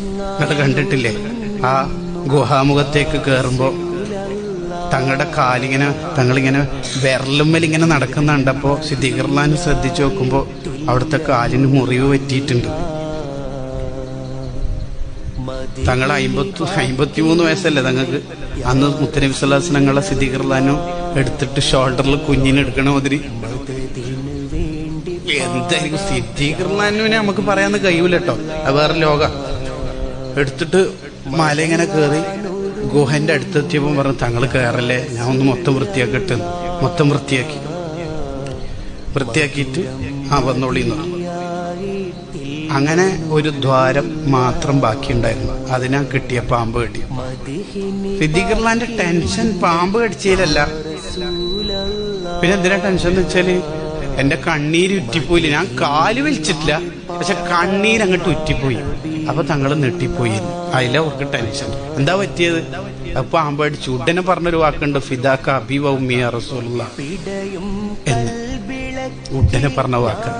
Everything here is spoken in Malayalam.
നിങ്ങൾ കണ്ടിട്ടില്ലേ ആ ഗുഹാമുഖത്തേക്ക് കയറുമ്പോ തങ്ങളുടെ കാലിങ്ങനെ തങ്ങളിങ്ങനെ വിരലുമ്മലിങ്ങനെ നടക്കുന്ന കണ്ടപ്പോ സിദ്ദീഖുർലാൻ ശ്രദ്ധിച്ചു നോക്കുമ്പോ അവിടുത്തെ കാലിന് മുറിവ് പറ്റിയിട്ടുണ്ട്. തങ്ങൾ 53 വയസ്സല്ലേ തങ്ങൾക്ക്. അന്ന് മുത്തനബി സ്വല്ലല്ലാഹു അലൈഹി വസല്ലം തങ്ങളെ സിദ്ദീഖുർലാനും എടുത്തിട്ട് ഷോൾഡറിൽ കുഞ്ഞിനെടുക്കണ മാതിരി എന്തായിരിക്കും. സിദ്ദീഖുർലാനുവിനെ നമുക്ക് പറയാന്ന് കഴിയൂല കേട്ടോ, അത് വേറെ ലോക. എടുത്തിട്ട് മല ഇങ്ങനെ കയറി ഗുഹന്റെ അടുത്തെത്തിയപ്പോൾ പറഞ്ഞു തങ്ങൾ കയറല്ലേ, ഞാൻ ഒന്ന് മൊത്തം വൃത്തിയാക്കിട്ട് മൊത്തം വൃത്തിയാക്കിയിട്ട് വന്നോളിന്ന്. അങ്ങനെ ഒരു ദ്വാരം മാത്രം ബാക്കിയുണ്ടായിരുന്നു, അതിനാ കിട്ടിയ പാമ്പ് കടി. സിദ്ദീഖുർലാന്റെ ടെൻഷൻ പാമ്പ് കടിച്ചതിലല്ല, പിന്നെ എന്തിനാ ടെൻഷൻ എന്ന് വെച്ചാല് എന്റെ കണ്ണീര് ഉറ്റിപ്പോയില്ല. ഞാൻ കാല് വലിച്ചിട്ടില്ല, പക്ഷെ കണ്ണീരങ്ങോട്ട് ഉറ്റിപ്പോയി. അപ്പൊ തങ്ങൾ നെട്ടിപ്പോയി. അതില അവർക്ക് ടെൻഷൻ. എന്താ പറ്റിയത്? അപ്പൊ പാമ്പ് അടിച്ചു. ഉടനെ പറഞ്ഞൊരു വാക്കുണ്ട്, ഫിദാക അബി വ ഉമ്മി യാ റസൂലുള്ളാഹ് എന്ന് ഉടനെ പറഞ്ഞ വാക്ക്.